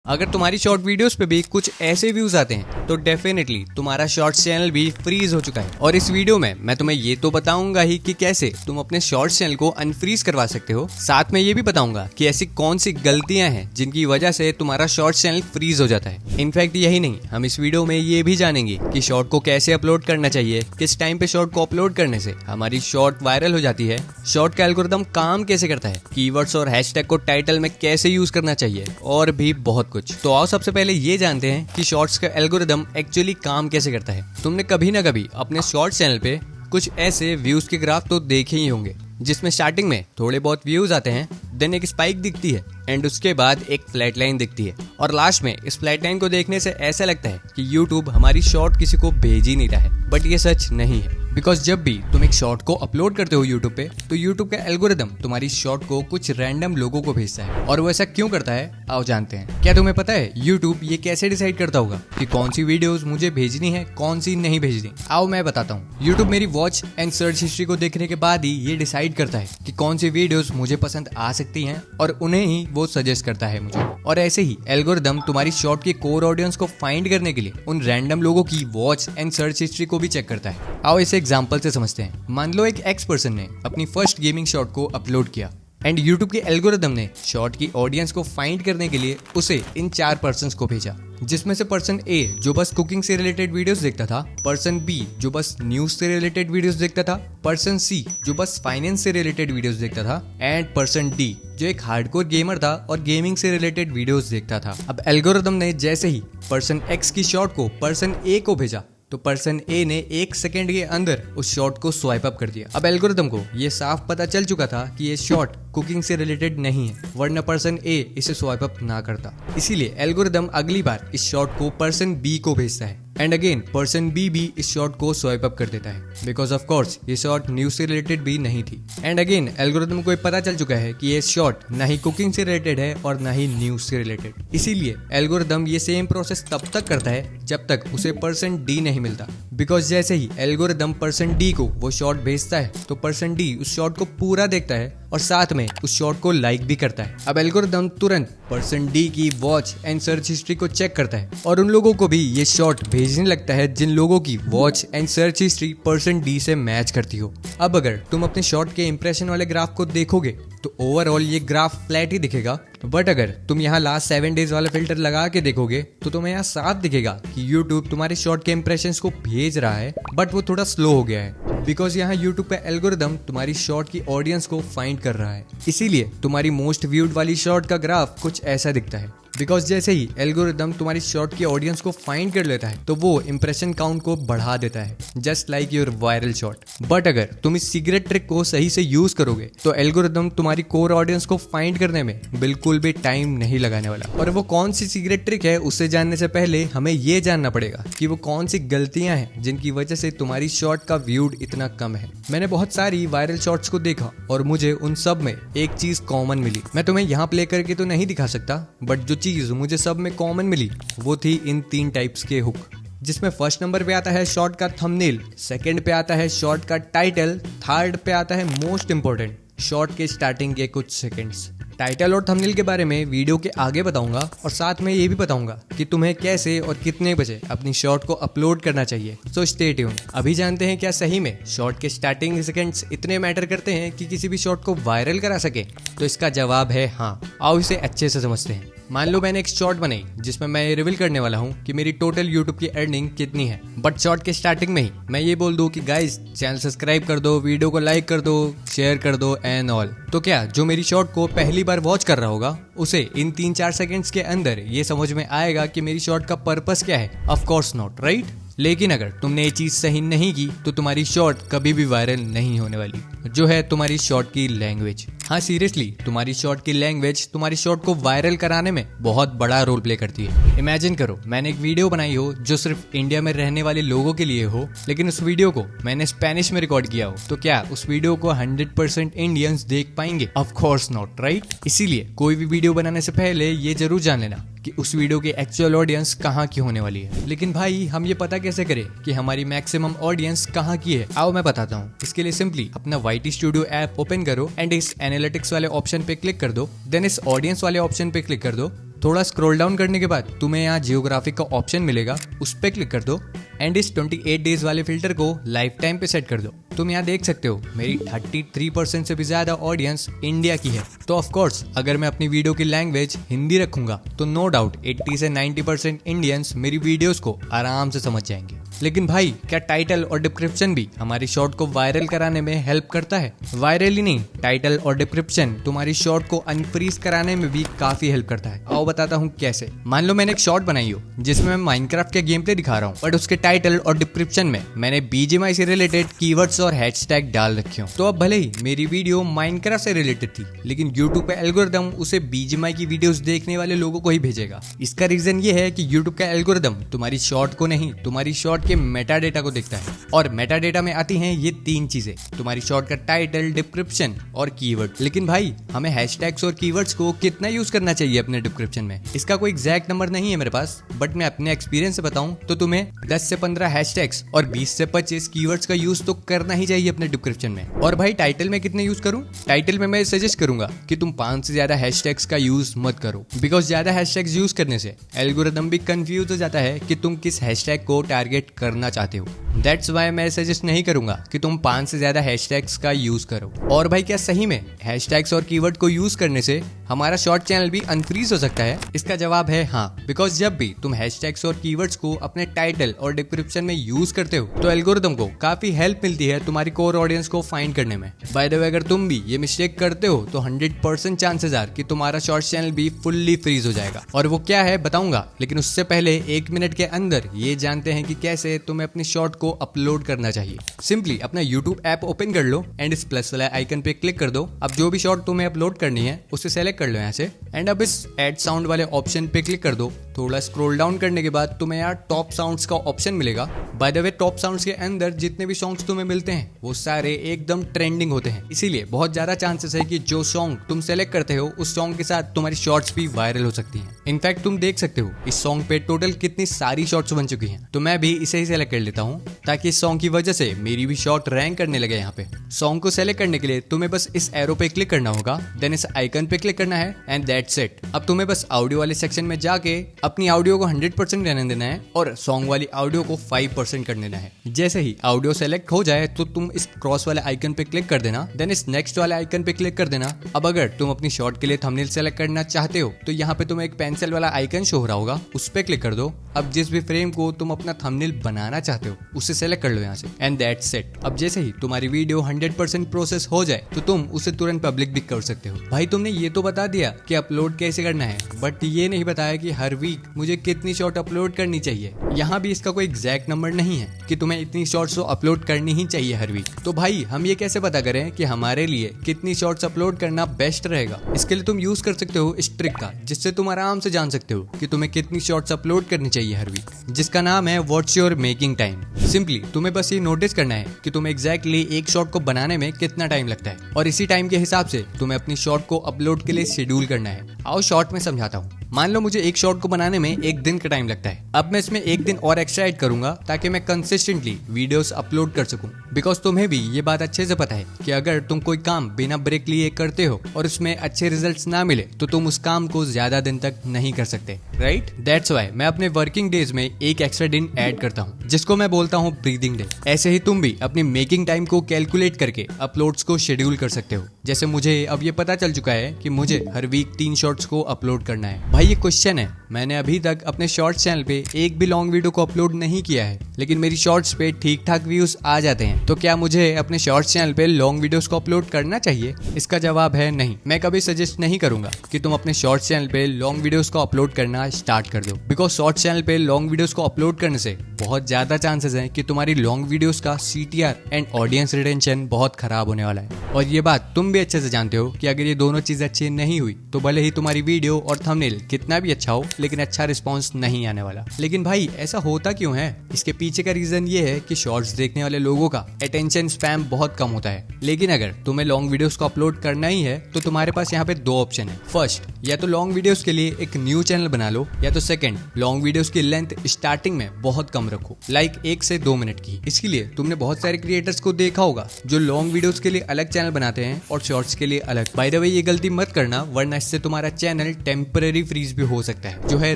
अगर तुम्हारी short videos पे भी कुछ ऐसे व्यूज आते हैं तो डेफिनेटली तुम्हारा शॉर्ट्स चैनल भी फ्रीज हो चुका है। और इस वीडियो में मैं तुम्हें ये तो बताऊंगा ही कि कैसे तुम अपने शॉर्ट्स चैनल को अनफ्रीज करवा सकते हो। साथ में ये भी बताऊंगा कि ऐसी कौन सी गलतियां हैं जिनकी वजह से तुम्हारा शॉर्ट्स चैनल फ्रीज हो जाता है। इनफैक्ट यही नहीं, हम इस वीडियो में ये भी जानेंगे कि शॉर्ट को कैसे अपलोड करना चाहिए, किस टाइम पे शॉर्ट को अपलोड करने से हमारी शॉर्ट वायरल हो जाती है, शॉर्ट का एल्गोरिथम काम कैसे करता है, कीवर्ड्स और हैशटैग को टाइटल में कैसे यूज करना चाहिए और भी बहुत कुछ। तो आओ सबसे पहले ये जानते हैं कि शॉर्ट्स का एल्गोरिथम एक्चुअली काम कैसे करता है। तुमने कभी ना कभी अपने शॉर्ट्स चैनल पे कुछ ऐसे व्यूज के ग्राफ तो देखे ही होंगे जिसमें स्टार्टिंग में थोड़े बहुत व्यूज आते हैं, देन एक स्पाइक दिखती है एंड उसके बाद एक फ्लैट लाइन दिखती है और लास्ट में इस फ्लैट लाइन को देखने से ऐसा लगता है कि YouTube हमारी शॉर्ट किसी को भेज ही नहीं रहा है। बट ये सच नहीं है, बिकॉज जब भी तुम एक शॉर्ट को अपलोड करते हो YouTube पे तो YouTube का एल्गोरिथम तुम्हारी शॉर्ट को कुछ रैंडम लोगों को भेजता है। और वो ऐसा क्यों करता है आओ जानते हैं। क्या तुम्हें पता है YouTube ये कैसे डिसाइड करता होगा कि कौन सी वीडियोस मुझे भेजनी है, कौन सी नहीं भेजनी? आओ मैं बताता हूँ। YouTube मेरी वॉच एंड सर्च हिस्ट्री को देखने के बाद ही ये डिसाइड करता है कि कौन सी वीडियोस मुझे पसंद आ सकती हैं और उन्हें ही वो सजेस्ट करता है मुझे। और ऐसे ही एल्गोरिथम तुम्हारी शॉर्ट की कोर ऑडियंस को फाइंड करने के लिए उन रैंडम लोगों की वॉच एंड सर्च हिस्ट्री को भी चेक करता है। आओ इसे एग्जांपल से समझते हैं। मान लो एक एक्स पर्सन ने अपनी फर्स्ट गेमिंग शॉट को अपलोड किया एंड YouTube के एल्गोरिथम ने शॉर्ट की ऑडियंस को फाइंड करने के लिए उसे इन 4 पर्सन्स को भेजा, जिसमें से पर्सन ए जो बस कुकिंग से रिलेटेड वीडियोस देखता था, पर्सन बी जो बस न्यूज से रिलेटेड वीडियोस देखता था, पर्सन सी जो बस फाइनेंस से रिलेटेड वीडियोस देखता था एंड पर्सन डी जो एक हार्डकोर गेमर था और गेमिंग से रिलेटेड वीडियोस देखता था। अब एल्गोरिथम ने जैसे ही पर्सन एक्स की शॉर्ट को पर्सन ए को भेजा तो पर्सन ए ने 1 सेकेंड के अंदर उस शॉट को स्वाइप अप कर दिया। अब एल्गोरिथम को ये साफ पता चल चुका था कि ये शॉट कुकिंग से रिलेटेड नहीं है, वरना पर्सन ए इसे स्वाइप अप ना करता। इसीलिए एल्गोरिथम अगली बार इस शॉट को पर्सन बी को भेजता है एंड अगेन पर्सन बी भी इस शॉट को स्वाइप अप कर देता है, बिकॉज ऑफ कोर्स ये शॉट न्यूज से रिलेटेड भी नहीं थी। एंड अगेन एल्गोरिथम को पता चल चुका है कि ये शॉट ना ही कुकिंग से रिलेटेड है और ना ही न्यूज से रिलेटेड। इसीलिए एल्गोरिथम ये सेम प्रोसेस तब तक करता है जब तक उसे पर्सन डी नहीं मिलता, बिकॉज जैसे ही एल्गोरिथम पर्सन डी को वो शॉट भेजता है तो पर्सन डी उस शॉट को पूरा देखता है और साथ में उस शॉट को लाइक भी करता है। अब एल्गोरिथम तुरंत पर्सन डी की वॉच एंड सर्च हिस्ट्री को चेक करता है और उन लोगों को भी ये शॉट भेजने लगता है जिन लोगों की watch and search history person D से मैच करती हो। अब अगर तुम अपने शॉट के इंप्रेशन वाले ग्राफ को देखोगे तो ओवरऑल ये ग्राफ फ्लैट ही दिखेगा, बट अगर तुम यहाँ लास्ट 7 डेज वाला फिल्टर लगा के देखोगे तो तुम्हें यहाँ साफ दिखेगा कि YouTube तुम्हारे शॉर्ट के इंप्रेशंस को भेज रहा है, बट वो थोड़ा स्लो हो गया है बिकॉज यहाँ YouTube पे एल्गोरिथम तुम्हारी शॉर्ट की ऑडियंस को फाइंड कर रहा है। इसीलिए तुम्हारी मोस्ट व्यूड वाली शॉर्ट का ग्राफ कुछ ऐसा दिखता है, बिकॉज जैसे ही एल्गोरिथम तुम्हारी शॉर्ट की ऑडियंस को फाइंड कर लेता है तो वो इंप्रेशन काउंट को बढ़ा देता है, just like your viral shot. But अगर तुम इस सीक्रेट ट्रिक को सही से यूज करोगे तो एल्गोरिथम तुम्हारी कोर ऑडियंस को फाइंड करने में बिल्कुल भी टाइम नहीं लगाने वाला। और वो कौन सी सीक्रेट ट्रिक है उसे जानने से पहले हमें ये जानना पड़ेगा कि वो कौन सी गलतियां हैं जिनकी वजह से तुम्हारी शॉर्ट का व्यूड इतना कम है। मैंने बहुत सारी वायरल शॉर्ट्स को देखा और मुझे उन सब में एक चीज कॉमन मिली। मैं तुम्हें यहाँ प्ले करके तो नहीं दिखा सकता, बट जो चीज मुझे सब में कॉमन मिली वो थी इन 3 टाइप्स के हुक, जिसमें फर्स्ट नंबर पे आता है शॉर्ट का थंबनेल, सेकंड पे आता है शॉर्ट का टाइटल, थर्ड पे आता है मोस्ट इंपॉर्टेंट शॉर्ट के स्टार्टिंग के कुछ सेकंड्स। टाइटल और थंबनेल के बारे में वीडियो के आगे बताऊंगा और साथ में ये भी बताऊंगा कि तुम्हें कैसे और कितने बजे अपनी शॉर्ट को अपलोड करना चाहिए। So stay tune. अभी जानते हैं क्या सही में शॉर्ट के स्टार्टिंग सेकंड्स इतने मैटर करते हैं कि किसी भी शॉर्ट को वायरल करा सके? तो इसका जवाब है हाँ। आओ इसे अच्छे से समझते हैं। मान लो मैंने एक शॉर्ट बनाई जिसमें मैं ये रिवील करने वाला हूँ कि मेरी टोटल YouTube की अर्निंग कितनी है, बट शॉर्ट के स्टार्टिंग में ही मैं ये बोल दूं कि गाइस चैनल सब्सक्राइब कर दो, वीडियो को लाइक कर दो, शेयर कर दो एंड ऑल। तो क्या जो मेरी शॉर्ट को पहली बार वॉच कर रहा होगा उसे इन 3-4 सेकंड्स के अंदर ये समझ में आएगा कि मेरी शॉर्ट का पर्पस क्या है? Of course not, right? लेकिन अगर तुमने ये चीज सही नहीं की तो तुम्हारी शॉर्ट कभी भी वायरल नहीं होने वाली, जो है तुम्हारी शॉर्ट की लैंग्वेज। हाँ सीरियसली, तुम्हारी शॉर्ट की लैंग्वेज तुम्हारी शॉर्ट को वायरल कराने में बहुत बड़ा रोल प्ले करती है। इमेजिन करो मैंने एक वीडियो बनाई हो जो सिर्फ इंडिया में रहने वाले लोगों के लिए हो, लेकिन उस वीडियो को मैंने स्पेनिश में रिकॉर्ड किया हो, तो क्या उस वीडियो को 100% इंडियंस देख पाएंगे? Of course not, right? इसीलिए कोई भी वीडियो बनाने से पहले ये जरूर जान लेना कि उस वीडियो की एक्चुअल ऑडियंस कहाँ की होने वाली है। लेकिन भाई हम ये पता कैसे करें कि हमारी मैक्सिमम ऑडियंस कहाँ की है? आओ मैं बताता हूँ। इसके लिए सिंपली अपना YT स्टूडियो ऐप ओपन करो एंड इस एनालिटिक्स वाले ऑप्शन पे क्लिक कर दो, देन इस ऑडियंस वाले ऑप्शन पे क्लिक कर दो, थोड़ा स्क्रॉल डाउन करने के बाद तुम्हें यहाँ जियोग्राफिक का ऑप्शन मिलेगा, उस पर क्लिक कर दो एंड इस 28 डेज वाले फिल्टर को लाइफ टाइम पे सेट कर दो। तुम यहाँ देख सकते हो मेरी 33% से भी ज्यादा ऑडियंस इंडिया की है। तो ऑफ कोर्स अगर मैं अपनी वीडियो की लैंग्वेज हिंदी रखूंगा तो नो डाउट 80 से 90% इंडियंस मेरी वीडियोस को आराम से समझ जाएंगे। लेकिन भाई क्या टाइटल और डिस्क्रिप्शन भी हमारी शॉर्ट को वायरल कराने में हेल्प करता है? वायरल ही नहीं, टाइटल और डिस्क्रिप्शन तुम्हारी शॉर्ट को अनफ्रीज कराने में भी काफी हेल्प करता है। आओ बताता हूँ कैसे। मान लो मैंने एक शॉर्ट बनाई हो जिसमें मैं माइनक्राफ्ट के गेम प्ले दिखा रहा हूँ, बट उसके टाइटल और डिस्क्रिप्शन में मैंने BGMI से रिलेटेड कीवर्ड्स और हैशटैग डाल रखे हो। तो अब भले ही मेरी वीडियो माइनक्राफ्ट से रिलेटेड थी, लेकिन यूट्यूब पे एल्गोरिदम उसे BGMI की वीडियोस देखने वाले लोगों को ही भेजेगा। इसका रीजन ये है कि यूट्यूब का एल्गोरिदम तुम्हारी शॉर्ट को नहीं, तुम्हारी शॉर्ट के मेटा डेटा को देखता है। और मेटा डेटा में आती हैं ये 3 चीजें, तुम्हारी शॉर्ट का टाइटल, डिस्क्रिप्शन और कीवर्ड। लेकिन भाई हमें हैशटैग्स और कीवर्ड्स को कितना यूज करना चाहिए अपने डिस्क्रिप्शन में? इसका कोई एग्जैक्ट नंबर नहीं है मेरे पास, बट मैं अपने एक्सपीरियंस से बताऊं तो तुम्हें 10 से 15 हैशटैग्स और 20 से 25 कीवर्ड्स का यूज तो करना ही चाहिए अपने डिस्क्रिप्शन में। और भाई टाइटल में कितने यूज करूं? टाइटल में मैं सजेस्ट करूंगा कि तुम 5 से ज्यादा हैशटैग्स का यूज मत करो, बिकॉज ज्यादा हैशटैग्स यूज करने से एल्गोरिदम भी कंफ्यूज हो जाता है कि तुम किस हैशटैग को टारगेट करना चाहते हो। दैट्स वाई मैं सजेस्ट नहीं करूंगा कि तुम 5 से ज्यादा हैशटैग्स का यूज करो। और भाई क्या सही में हैशटैग्स और कीवर्ड को यूज करने से हमारा शॉर्ट चैनल भी अनफ्रीज हो सकता है? इसका जवाब है हाँ, बिकॉज जब भी तुम हैशटैग्स और कीवर्ड्स को अपने टाइटल और डिस्क्रिप्शन में यूज करते हो तो एल्गोरिदम को काफी हेल्प मिलती है तुम्हारी कोर ऑडियंस को फाइंड करने में। बाय द वे अगर तुम भी ये मिस्टेक करते हो तो 100% चांसेस आर कि तुम्हारा शॉर्ट चैनल भी फुल्ली फ्रीज हो जाएगा। और वो क्या है बताऊंगा, लेकिन उससे पहले 1 मिनट के अंदर ये जानते हैं कि कैसे तुम्हें अपनी शॉर्ट को अपलोड करना चाहिए। सिंपली अपना YouTube ऐप ओपन कर लो एंड इस प्लस वाला आइकन पे क्लिक कर दो। अब जो भी शॉर्ट तुम्हें अपलोड करनी है उसे सेलेक्ट कर लो यहाँ से एंड अब इस ऐड साउंड वाले ऑप्शन पे क्लिक कर दो। थोड़ा स्क्रॉल डाउन करने के बाद तुम्हें यहाँ टॉप साउंड्स का ऑप्शन मिलेगा। By the way top sounds के अंदर जितने भी सॉन्ग्स तुम्हें मिलते हैं वो सारे एकदम ट्रेंडिंग होते हैं, इसीलिए बहुत ज्यादा चांसेस है कि जो सॉन्ग तुम सेलेक्ट करते हो उस सॉन्ग के साथ तुम्हारी शॉर्ट्स भी वायरल हो सकती हैं। इनफैक्ट तुम देख सकते हो इस सॉन्ग पे टोटल कितनी सारी शॉर्ट्स बन चुकी हैं। तो मैं भी इसे ही सेलेक्ट कर लेता हूँ ताकि इस सॉन्ग की वजह से मेरी भी शॉर्ट रैंक करने लगे। यहाँ पे सॉन्ग को सेलेक्ट करने के लिए तुम्हें बस इस एरो पे क्लिक करना होगा, देन इस आइकन पे क्लिक करना है एंड दैट्स इट। अब तुम्हें बस ऑडियो वाले सेक्शन में जाके अपनी ऑडियो को 100% रहने देना है और सॉन्ग वाली ऑडियो को 5% कर देना है। जैसे ही ऑडियो सेलेक्ट हो जाए तो तुम इस क्रॉस वाले आइकन पे क्लिक कर देना, देन इस नेक्स्ट वाले आइकन पे क्लिक कर देना। अब अगर तुम अपनी शॉर्ट के लिए थंबनेल सेलेक्ट करना चाहते हो तो यहाँ पे तुम्हें एक पेंसिल वाला आइकन शो हो रहा होगा, उस पे क्लिक कर दो। अब जिस भी फ्रेम को तुम अपना थंबनेल बनाना चाहते हो उसे सेलेक्ट कर लो यहाँ से एंड दैट्स इट। अब जैसे ही तुम्हारी वीडियो 100% प्रोसेस हो जाए तो तुम उसे तुरंत पब्लिक भी कर सकते हो। भाई तुमने ये तो बता दिया कि अपलोड कैसे करना है, बट ये नहीं बताया कि हर वीक मुझे कितनी शॉर्ट अपलोड करनी चाहिए। यहाँ भी इसका कोई एग्जैक्ट नंबर नहीं है कि तुम्हें इतनी शॉर्ट्स तो अपलोड करनी ही चाहिए हर वीक। तो भाई हम ये कैसे पता करें कि हमारे लिए कितनी शॉर्ट्स अपलोड करना बेस्ट रहेगा? इसके लिए तुम यूज कर सकते हो इस ट्रिक का, जिससे तुम आराम से जान सकते हो कि तुम्हें कितनी शॉर्ट्स अपलोड करनी चाहिए हर वीक, जिसका नाम है what's your making time. Simply तुम्हें बस ये नोटिस करना है कि तुम्हें एग्जैक्टली एक शॉर्ट को बनाने में कितना टाइम लगता है और इसी टाइम के हिसाब से तुम्हें अपनी शॉर्ट को अपलोड के लिए शेड्यूल करना है। आओ शॉर्ट में समझाता हूँ। मान लो मुझे एक शॉर्ट को बनाने में 1 दिन का टाइम लगता है। अब मैं इसमें 1 दिन और एक्स्ट्रा ऐड करूंगा ताकि मैं कंसिस्टेंटली वीडियोस अपलोड कर सकूं, बिकॉज तुम्हें भी ये बात अच्छे से पता है कि अगर तुम कोई काम बिना ब्रेक लिए करते हो और उसमें अच्छे रिजल्ट्स ना मिले तो तुम उस काम को ज्यादा दिन तक नहीं कर सकते, राइट? दैट्स व्हाई मैं अपने वर्किंग डेज में एक एक्स्ट्रा दिन ऐड करता हूँ, जिसको मैं बोलता हूँ ब्रीदिंग डे। ऐसे ही तुम भी अपनी मेकिंग टाइम को कैलकुलेट करके अपलोड्स को शेड्यूल कर सकते हो। जैसे मुझे अब ये पता चल चुका है कि मुझे हर वीक 3 शॉर्ट्स को अपलोड करना है। भाई ये क्वेश्चन है, मैंने अभी तक अपने शॉर्ट्स चैनल पे एक भी लॉन्ग वीडियो को अपलोड नहीं किया है, लेकिन मेरी शॉर्ट्स पे ठीक ठाक व्यूज आ जाते हैं। तो क्या मुझे अपने शॉर्ट्स चैनल पे लॉन्ग वीडियोस को अपलोड करना चाहिए? इसका जवाब है नहीं। मैं कभी सजेस्ट नहीं करूंगा कि तुम अपने शॉर्ट्स चैनल पे लॉन्ग वीडियोस को अपलोड करना स्टार्ट कर दो, बिकॉज शॉर्ट्स चैनल पे लॉन्ग वीडियोस को अपलोड करने से बहुत ज्यादा चांसेस हैं कि तुम्हारी लॉन्ग वीडियोस का CTR एंड ऑडियंस रिटेंशन बहुत खराब होने वाला है। और ये बात तुम भी अच्छे से जानते हो कि अगर ये दोनों चीजें अच्छी नहीं हुई तो भले ही तुम्हारी वीडियो और थंबनेल कितना भी अच्छा हो, लेकिन अच्छा रिस्पॉन्स नहीं आने वाला। लेकिन भाई ऐसा होता क्यों है? इसके पीछे का रीजन ये है कि शॉर्ट्स देखने वाले लोगों का अटेंशन स्पैम बहुत कम होता है। लेकिन अगर तुम्हें लॉन्ग वीडियोस को अपलोड करना ही है तो तुम्हारे पास यहाँ पे 2 ऑप्शन है। फर्स्ट, या तो लॉन्ग वीडियोस के लिए एक न्यू चैनल बना लो, या तो सेकंड, लॉन्ग वीडियोस की लेंथ स्टार्टिंग में बहुत कम रखो, लाइक 1 से 2 मिनट की। इसके लिए तुमने बहुत सारे क्रिएटर्स को देखा होगा जो लॉन्ग वीडियोस के लिए अलग चैनल बनाते हैं और और शॉर्ट्स के लिए अलग। बाय द वे ये गलती मत करना, वरना इससे तुम्हारा चैनल टेम्पररी फ्रीज भी हो सकता है, जो है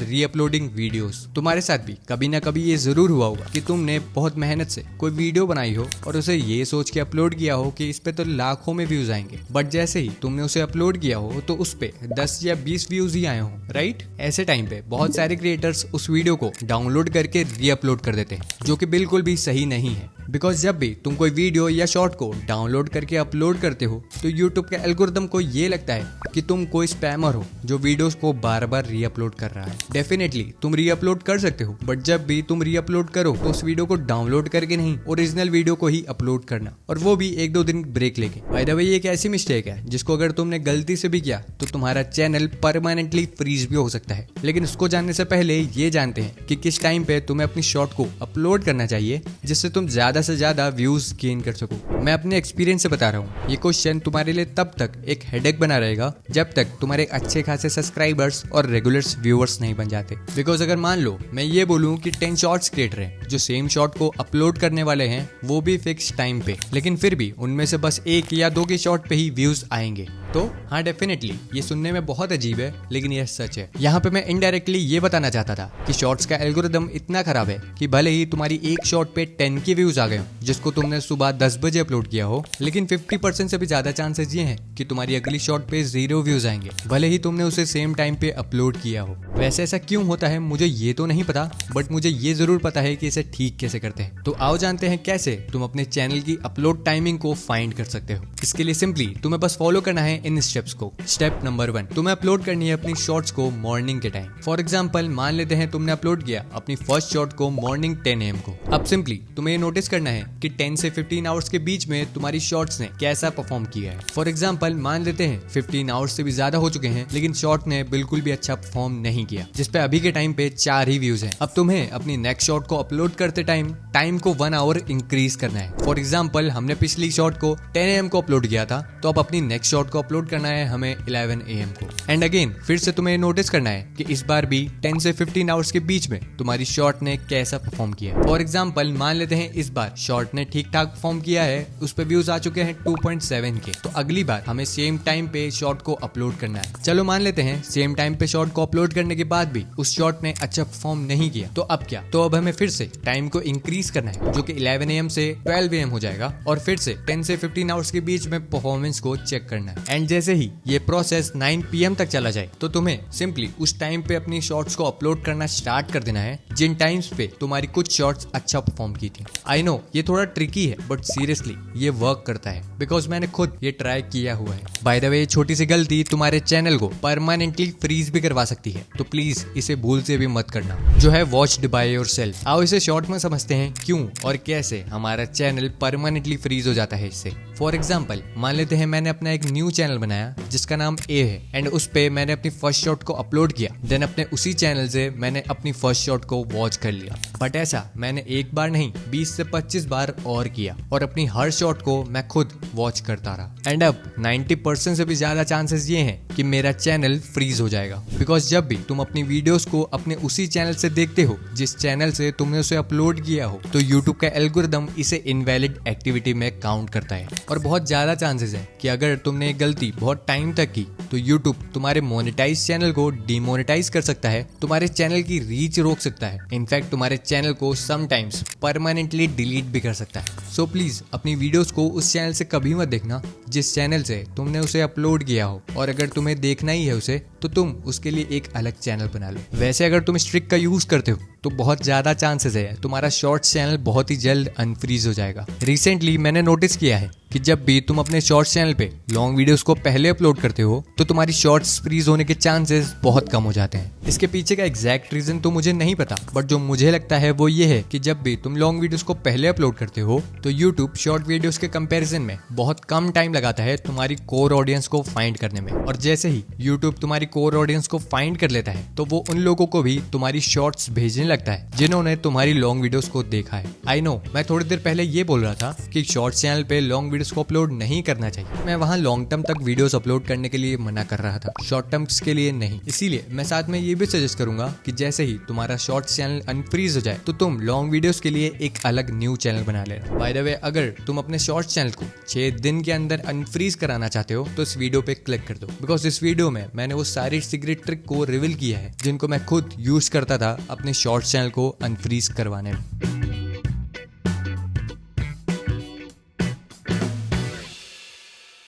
रीअपलोडिंग वीडियोस। तुम्हारे साथ भी कभी ना कभी ये जरूर हुआ होगा कि तुमने बहुत मेहनत से कोई वीडियो बनाई हो और उसे ये सोच के अपलोड किया हो कि इस पे तो लाखों में व्यूज आएंगे, बट जैसे ही तुमने उसे अपलोड किया हो तो उस पे 10 या 20 व्यूज ही आए हो, राइट। ऐसे टाइम पे बहुत सारे क्रिएटर्स उस वीडियो को डाउनलोड करके रीअपलोड कर देते हैं, जो कि बिल्कुल भी सही नहीं है। बिकॉज जब भी तुम कोई वीडियो या शॉर्ट को डाउनलोड करके अपलोड करते हो तो यूट्यूब के एल्गोरिदम को ये लगता है कि तुम कोई स्पैमर हो जो वीडियोस को बार बार रीअपलोड कर रहा है। डेफिनेटली तुम रीअपलोड कर सकते हो, बट जब भी तुम रीअपलोड करो तो उस वीडियो को डाउनलोड करके नहीं, ओरिजिनल वीडियो को ही अपलोड करना, और वो भी 1-2 दिन ब्रेक लेके। बाय द वे ये एक ऐसी मिस्टेक है जिसको अगर तुमने गलती से भी किया तो तुम्हारा चैनल परमानेंटली फ्रीज भी हो सकता है। लेकिन इसको जानने से पहले ये जानते हैं कि किस टाइम पे तुम्हें अपनी शॉर्ट को अपलोड करना चाहिए जिससे तुम ज्यादा से ज्यादा व्यूज गेन कर सको। मैं अपने एक्सपीरियंस से बता रहा हूँ, ये क्वेश्चन तुम्हारे लिए तब तक एक हेडेक बना रहेगा जब तक तुम्हारे अच्छे खासे सब्सक्राइबर्स और रेगुलर व्यूअर्स नहीं बन जाते। बिकॉज अगर मान लो मैं ये बोलूँ कि 10 शॉर्ट्स क्रिएटर हैं जो सेम शॉर्ट को अपलोड करने वाले हैं, वो भी फिक्स टाइम पे, लेकिन फिर भी उनमें से बस 1 या 2 के शॉर्ट पे ही व्यूज आएंगे, तो हाँ डेफिनेटली ये सुनने में बहुत अजीब है, लेकिन यह सच है। यहाँ पे मैं इनडायरेक्टली ये बताना चाहता था कि शॉर्ट्स का एल्गोरिदम इतना खराब है कि भले ही तुम्हारी एक शॉर्ट पे 10 के व्यूज आ गए हो जिसको तुमने सुबह 10 बजे अपलोड किया हो, लेकिन 50% से भी ज्यादा चांसेस ये हैं कि तुम्हारी अगली शॉर्ट पे 0 व्यूज आएंगे, भले ही तुमने उसे सेम टाइम पे अपलोड किया हो। वैसे ऐसा क्यों होता है मुझे ये तो नहीं पता, बट मुझे ये जरूर पता है कि इसे ठीक कैसे करते हैं। तो आओ जानते हैं कैसे तुम अपने चैनल की अपलोड टाइमिंग को फाइंड कर सकते हो। इसके लिए सिंपली तुम्हें बस फॉलो करना है इन स्टेप्स को। स्टेप नंबर 1, तुम्हें अपलोड करनी है अपनी शॉर्ट्स को मॉर्निंग के टाइम। फॉर एग्जांपल मान लेते हैं तुमने अपलोड किया अपनी फर्स्ट शॉर्ट को मॉर्निंग 10 AM को। अब सिंपली तुम्हें ये नोटिस करना है कि 10 से 15 आवर्स के बीच में तुम्हारी शॉर्ट्स ने कैसा परफॉर्म किया है। फॉर एग्जांपल मान लेते हैं 15 आवर्स से भी ज्यादा हो चुके हैं लेकिन शॉर्ट ने बिल्कुल भी अच्छा परफॉर्म नहीं किया, जिसपे अभी के टाइम पे 4 ही व्यूज हैं। अब तुम्हें अपनी नेक्स्ट शॉर्ट को अपलोड करते टाइम को 1 आवर इंक्रीज करना है। फॉर एग्जाम्पल हमने पिछली शॉर्ट को 10 AM को अपलोड किया था, तो अब अपनी नेक्स्ट शॉर्ट को अपलोड करना है हमें 11 AM को। एंड अगेन फिर से तुम्हें नोटिस करना है कि इस बार भी 10 से 15 आवर्स के बीच में तुम्हारी शॉर्ट ने कैसा परफॉर्म किया। फॉर एग्जाम्पल मान लेते हैं इस बार शॉर्ट ने ठीक ठाक परफॉर्म किया है, उस पे व्यूज आ चुके हैं 2.7 के, तो अगली बार हमें सेम टाइम पे शॉर्ट को अपलोड करना है। चलो मान लेते हैं सेम टाइम पे शॉर्ट को अपलोड करने के बाद भी उस शॉर्ट ने अच्छा परफॉर्म नहीं किया, तो अब क्या, तो अब हमें फिर से टाइम को इंक्रीज करना है जो कि 11 AM से 12 AM हो जाएगा, और फिर से 10 से 15 आवर्स के बीच में परफॉर्मेंस को चेक करना है। एंड जैसे ही ये प्रोसेस 9 PM तक चला जाए तो तुम्हें सिंपली उस टाइम पे अपनी शॉर्ट्स को अपलोड करना स्टार्ट कर देना है जिन टाइम्स पे तुम्हारी कुछ शॉर्ट्स अच्छा परफॉर्म की थी। आई नो ये थोड़ा ट्रिकी है, बट सीरियसली ये वर्क करता है, बिकॉज मैंने खुद ये ट्राई किया हुआ है। बाय द वे छोटी सी गलती तुम्हारे चैनल को परमानेंटली फ्रीज भी करवा सकती है, तो प्लीज इसे भूल से भी मत करना, जो है वॉच्ड बाय योरसेल्फ। आओ इसे शॉर्ट में समझते हैं क्यों और कैसे हमारा चैनल परमानेंटली फ्रीज हो जाता है इससे। फॉर एग्जाम्पल मान लेते हैं मैंने अपना एक न्यू चैनल बनाया जिसका नाम ए है, एंड उस पे मैंने अपनी फर्स्ट शॉट को अपलोड किया, देन अपने उसी चैनल से मैंने अपनी फर्स्ट शॉट को वॉच कर लिया। बट ऐसा मैंने एक बार नहीं 20 से 25 बार और किया, और अपनी हर शॉट को मैं खुद वॉच करता रहा। एंड अब 90% से भी ज्यादा चांसेस ये हैं कि मेरा चैनल फ्रीज हो जाएगा, बिकॉज जब भी तुम अपनी वीडियोस को अपने उसी चैनल से देखते हो जिस चैनल से तुमने उसे अपलोड किया हो, तो यूट्यूब का एल्गोरिदम इसे इनवैलिड एक्टिविटी में काउंट करता है। और बहुत ज्यादा चांसेस है कि अगर तुमने एक गलती बहुत टाइम तक की तो यूट्यूब तुम्हारे मोनेटाइज चैनल को डिमोनेटाइज कर सकता है, तुम्हारे चैनल की रीच रोक सकता है, इनफैक्ट तुम्हारे चैनल को समटाइम्स परमानेंटली डिलीट भी कर सकता है। सो प्लीज अपनी वीडियोस को उस चैनल से कभी मत देखना जिस चैनल से तुमने उसे अपलोड किया हो, और अगर तुम्हें देखना ही है उसे तो तुम उसके लिए एक अलग चैनल बना लो। वैसे अगर तुम इस ट्रिक का यूज करते हो तो बहुत ज्यादा चांसेस है तुम्हारा शॉर्ट्स चैनल बहुत ही जल्द अनफ्रीज हो जाएगा। रिसेंटली मैंने नोटिस किया है कि जब भी तुम अपने शॉर्ट्स चैनल पे लॉन्ग वीडियोस को पहले अपलोड करते हो तो तुम्हारी शॉर्ट्स फ्रीज होने के चांसेस बहुत कम हो जाते हैं। इसके पीछे का एग्जैक्ट रीजन तो मुझे नहीं पता, बट जो मुझे लगता है वो ये है कि जब भी तुम लॉन्ग वीडियोस को पहले अपलोड करते हो तो यूट्यूब शॉर्ट वीडियोस के कंपैरिजन में बहुत कम टाइम लगाता है तुम्हारी कोर ऑडियंस को फाइंड करने में, और जैसे ही यूट्यूब तुम्हारी कोर ऑडियंस को फाइंड कर लेता है तो वो उन लोगों को भी तुम्हारी शॉर्ट्स भेजने लगता है जिन्होंने तुम्हारी लॉन्ग वीडियोस को देखा है। आई नो, मैं थोड़ी देर पहले ये बोल रहा था कि शॉर्ट्स चैनल पे लॉन्ग वीडियोस को अपलोड नहीं करना चाहिए। मैं वहाँ लॉन्ग टर्म तक वीडियोस अपलोड करने के लिए मना कर रहा था, शॉर्ट टर्म्स के लिए नहीं। इसीलिए मैं साथ में ये भी सजेस्ट करूंगा कि जैसे ही तुम्हारा शॉर्ट्स चैनल अनफ्रीज हो जाए तो तुम लॉन्ग वीडियोस के लिए एक अलग न्यू चैनल बना लेना। बाय द वे, अगर तुम अपने शॉर्ट्स चैनल को 6 दिन के अंदर अनफ्रीज कराना चाहते हो तो इस वीडियो पे क्लिक कर दो, बिकॉज इस वीडियो में मैंने वो सारी सीक्रेट ट्रिक को रिवील किया है जिनको मैं खुद यूज करता था अपने शॉर्ट्स चैनल को अनफ्रीज करवाने में।